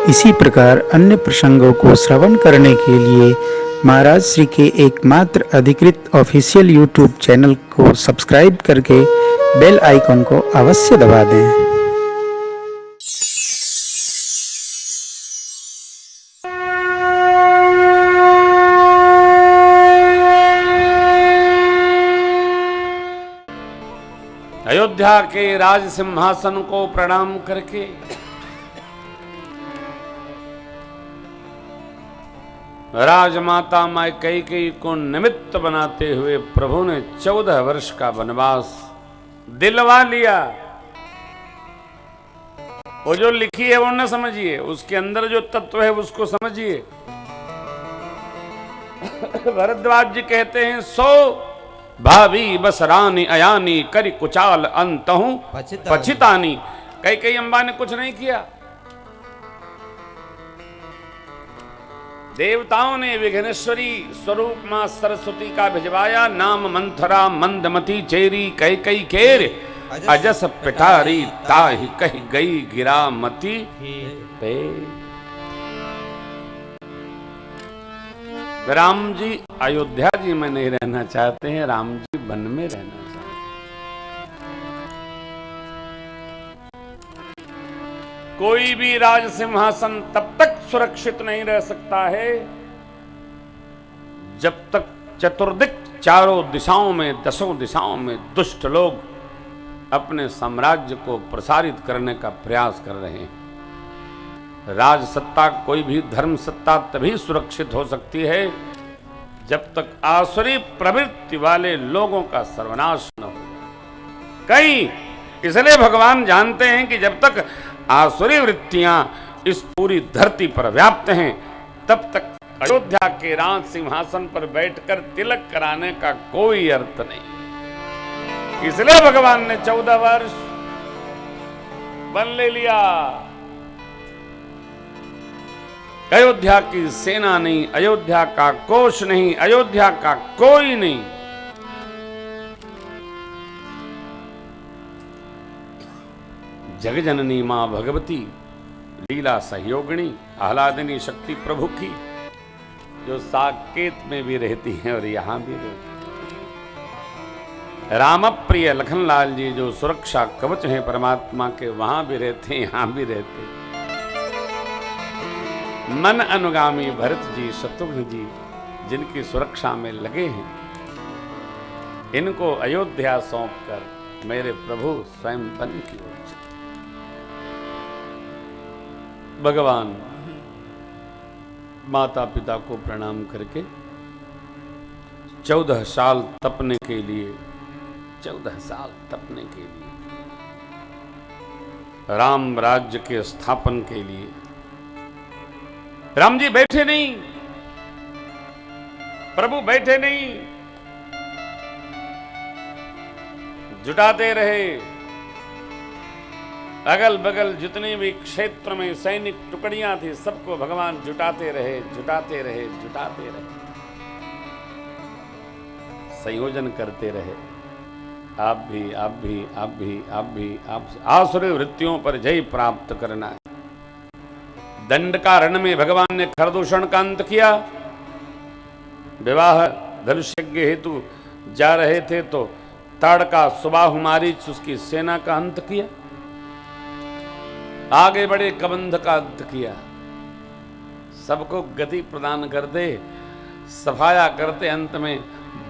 इसी प्रकार अन्य प्रसंगों को श्रवण करने के लिए महाराज श्री के एकमात्र अधिकृत ऑफिशियल यूट्यूब चैनल को सब्सक्राइब करके बेल आइकन को अवश्य दबा दें। अयोध्या के राज सिंहासन को प्रणाम करके राजमाता माई कैकेयी को निमित्त बनाते हुए प्रभु ने 14 वर्ष का वनवास दिलवा लिया। वो जो लिखी है वो न समझिए, उसके अंदर जो तत्व है उसको समझिए। भरद्वाज जी कहते हैं, सो भावी बसरानी अयानी करी कुचाल अंतहूं पछितानी। कैकेयी अम्बा ने कुछ नहीं किया। देवताओं ने विघ्नेश्वरी स्वरूप मां सरस्वती का भिजवाया। नाम मंथरा मंदमती चेरी कैकेयी केर अजस पिटारी ताहि कही गई गिरा मती पे। राम जी अयोध्या जी में नहीं रहना चाहते हैं, राम जी वन में रहना चाहते हैं। कोई भी राज सिंहासन तब तक सुरक्षित नहीं रह सकता है जब तक चतुर्दिक चारों दिशाओं में, दसों दिशाओं में दुष्ट लोग अपने साम्राज्य को प्रसारित करने का प्रयास कर रहे हैं। राज सत्ता, कोई भी धर्म सत्ता तभी सुरक्षित हो सकती है जब तक आसुरी प्रवृत्ति वाले लोगों का सर्वनाश न हो जाए। कई इसलिए भगवान जानते हैं कि जब तक आसुरी वृत्तियां इस पूरी धरती पर व्याप्त हैं तब तक अयोध्या के राज सिंहासन पर बैठकर तिलक कराने का कोई अर्थ नहीं। इसलिए भगवान ने 14 वर्ष वन ले लिया। अयोध्या की सेना नहीं, अयोध्या का कोष नहीं, अयोध्या का कोई नहीं। जगजननी मां भगवती लीला सहयोगिनी आह्लादिनी शक्ति प्रभु की, जो साकेत में भी रहती है और यहां भी रहती है। राम प्रिय लखनलाल जी जो सुरक्षा कवच हैं परमात्मा के, वहां भी रहते, यहां भी रहते। मन अनुगामी भरत जी, शत्रुघ्न जी जिनकी सुरक्षा में लगे हैं, इनको अयोध्या सौंपकर मेरे प्रभु स्वयं वन की ओर चले। भगवान माता पिता को प्रणाम करके 14 साल तपने के लिए, 14 साल तपने के लिए, राम राज्य के स्थापन के लिए राम जी बैठे नहीं, प्रभु बैठे नहीं, जुटाते रहे। अगल बगल जितने भी क्षेत्र में सैनिक टुकड़ियां थी सबको भगवान जुटाते रहे, जुटाते रहे, जुटाते रहे, संयोजन करते रहे। आप भी, आप भी, आप भी, आप भी, आप आसुरी वृत्तियों पर जय प्राप्त करना है। दंडकारण्य में भगवान ने खरदूषण का अंत किया। विवाह धनुष्यज्ञ हेतु जा रहे थे तो ताड़का सुबाहु मारीच उसकी सेना का अंत किया। आगे बढ़े कबंध का अंत किया। सबको गति प्रदान कर दे, सफाया करते अंत में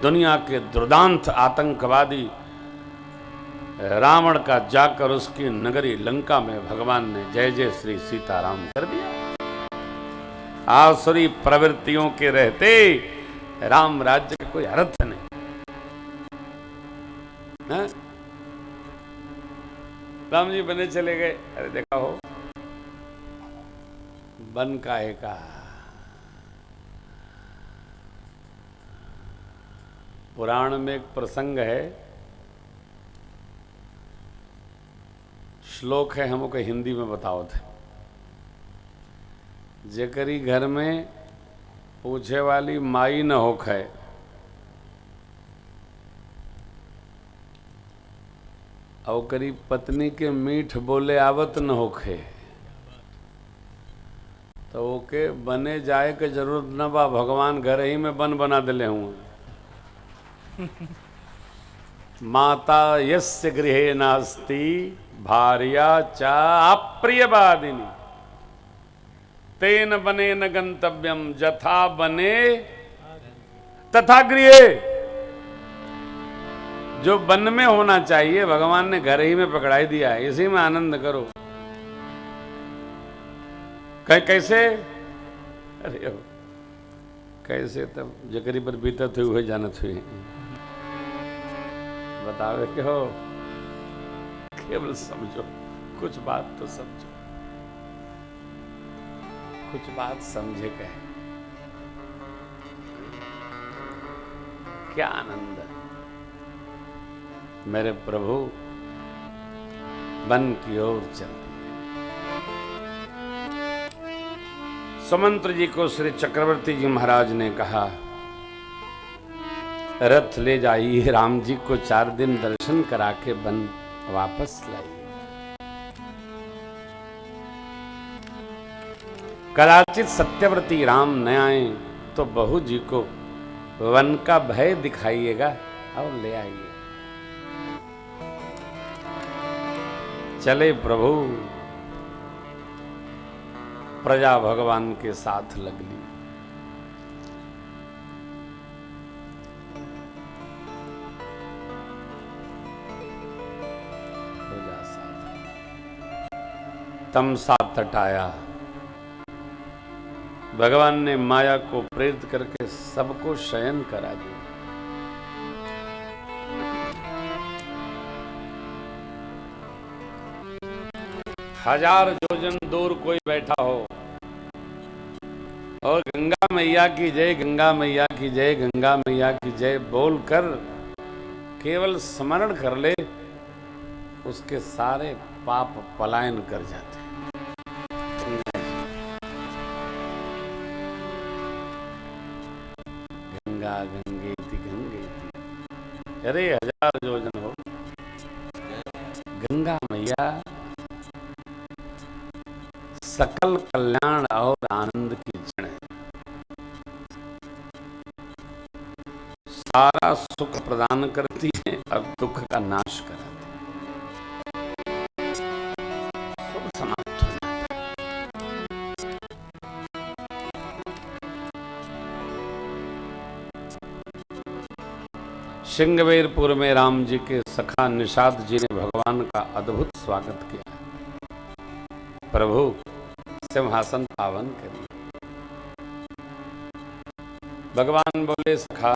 दुनिया के दुर्दांत आतंकवादी रावण का जाकर उसकी नगरी लंका में भगवान ने जय जय श्री सीताराम कर दिया। आसुरी प्रवृत्तियों के रहते राम राज्य का कोई अर्थ नहीं है? राम जी बने चले गए। अरे देखा हो, वन का एक पुराण में एक प्रसंग है, श्लोक है, हमको हिंदी में बताओ थे। जेकरी घर में पूछे वाली माई न होख है, और करी पत्नी के मीठ बोले आवत न होखे, तो ओके बने जाए के जरूरत न बा, भगवान घर ही में बन बना दिले हुए। माता यस्य गृहे नास्ति भार्या चा अप्रियवादिनी तेन बने न गंतव्यम जथा बने तथा गृहे। जो वन में होना चाहिए भगवान ने घर ही में पकड़ाई दिया है, इसी में आनंद करो। कैसे? अरे कैसे तब जकरी पर बीतत हुई जानत हुई बतावे के हो। केवल समझो, कुछ बात तो समझो, कुछ बात समझे कहे क्या आनंद है। मेरे प्रभु वन की ओर चलती है। सुमंत्र जी को श्री चक्रवर्ती जी महाराज ने कहा, रथ ले जाइए, राम जी को 4 दिन दर्शन करा के वन वापस लाइए। कदाचित सत्यव्रती राम न आए तो बहू जी को वन का भय दिखाइएगा और ले आइए। चले प्रभु, प्रजा भगवान के साथ लग ली। प्रजा साथ तमसा तटाया। भगवान ने माया को प्रेरित करके सबको शयन करा दिया। हजार योजन दूर कोई बैठा हो और गंगा मैया की जय, गंगा मैया की जय, गंगा मैया की जय बोलकर केवल स्मरण कर ले, उसके सारे पाप पलायन कर जाते हैं। गंगा गंगेति गंगेति, अरे हजार योजन हो गंगा मैया सकल कल्याण और आनंद की जड़ है। सारा सुख प्रदान करती है और दुख का नाश कराती है। सब समाप्त हो जाता है। सिंगवेरपुर में राम जी के सखा निषाद जी ने भगवान का अद्भुत स्वागत किया। प्रभु सिंहासन पावन करिए। भगवान बोले, सखा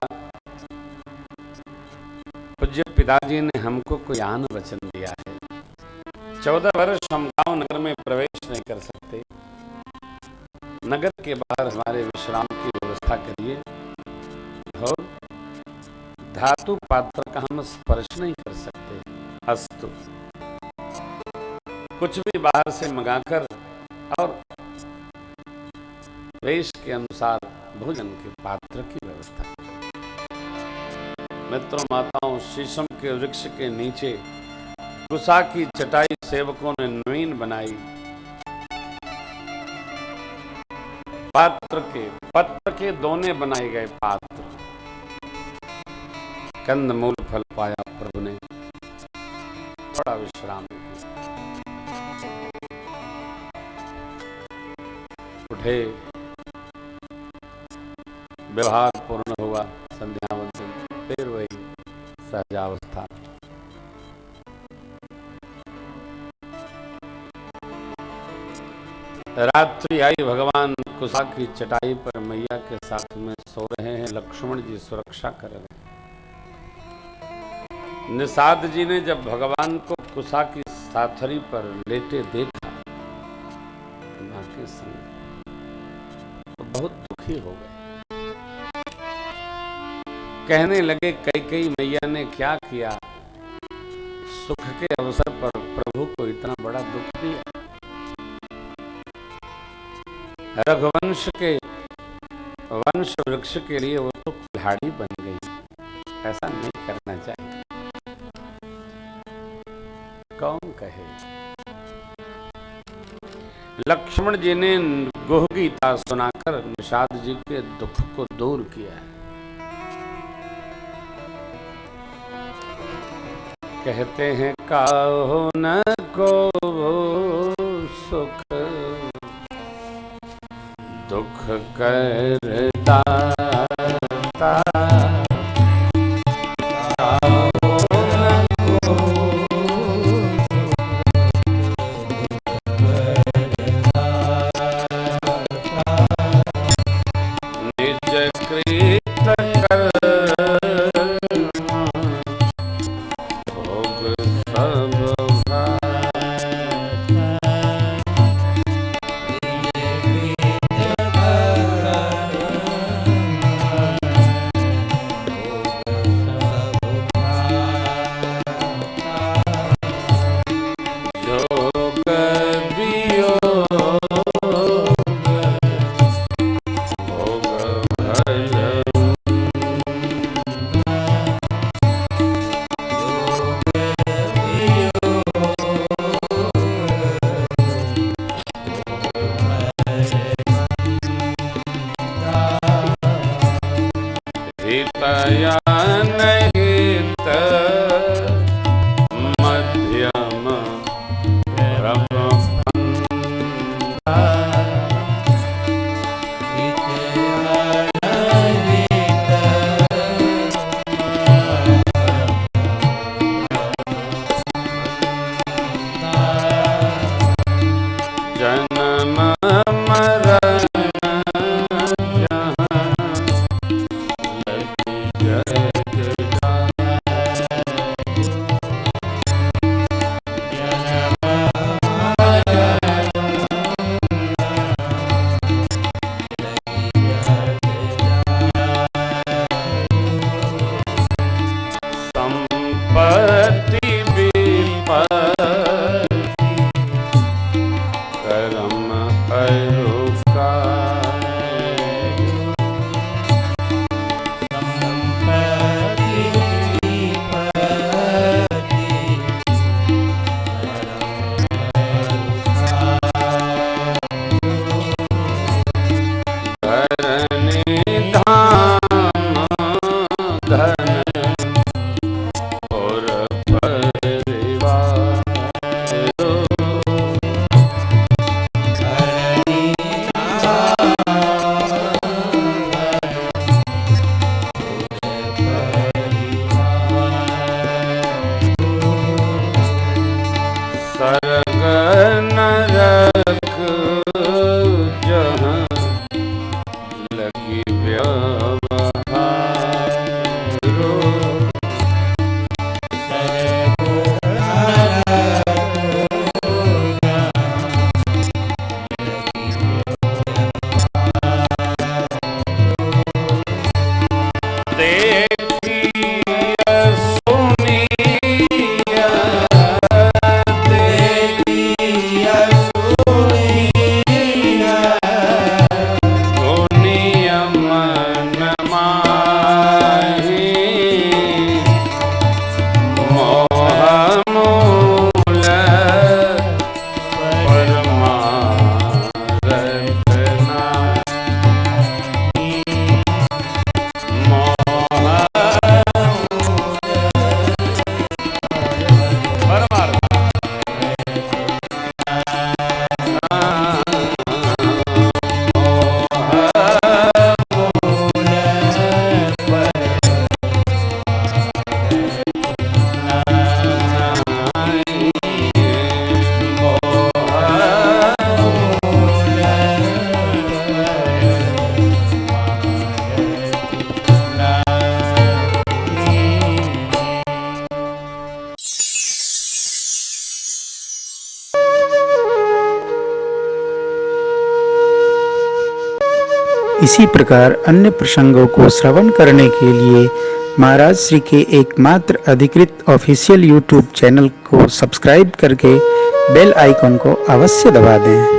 पूज्य पिताजी ने हमको कोई आन वचन दिया है, 14 वर्ष हम गांव नगर में प्रवेश नहीं कर सकते। नगर के बाहर हमारे विश्राम की व्यवस्था करिए और धातु पात्र का हम स्पर्श नहीं कर सकते। अस्तु, कुछ भी बाहर से मंगाकर और वेश के अनुसार भोजन के पात्र की व्यवस्था। मित्रों माताओं, शीशम के वृक्ष के नीचे कुसा की चटाई सेवकों ने नवीन बनाई। पत्र के दोने बनाए गए पात्र, कंद मूल फल पाया प्रभु ने, थोड़ा विश्राम उठे, व्यवहार पूर्ण हुआ, संध्या वंदन, फिर वही सहजावस्था। रात्रि आई, भगवान कुसा की चटाई पर मैया के साथ में सो रहे हैं। लक्ष्मण जी सुरक्षा कर रहे हैं। निषाद जी ने जब भगवान को कुसा की साथरी पर लेटे देखा तो बहुत दुखी हो गए। कहने लगे, कई मैया ने क्या किया, सुख के अवसर पर प्रभु को इतना बड़ा दुख दिया। रघुवंश के वंश वृक्ष के लिए वो तो कुल्हाड़ी बन गई। ऐसा नहीं करना चाहिए। कौन कहे लक्ष्मण जी ने गुह गीता सुनाकर निषाद जी के दुख को दूर किया है। कहते हैं काहो न को सुख दुख करता इसी प्रकार अन्य प्रसंगों को श्रवण करने के लिए महाराज श्री के एकमात्र अधिकृत ऑफिशियल यूट्यूब चैनल को सब्सक्राइब करके बेल आइकन को अवश्य दबा दें।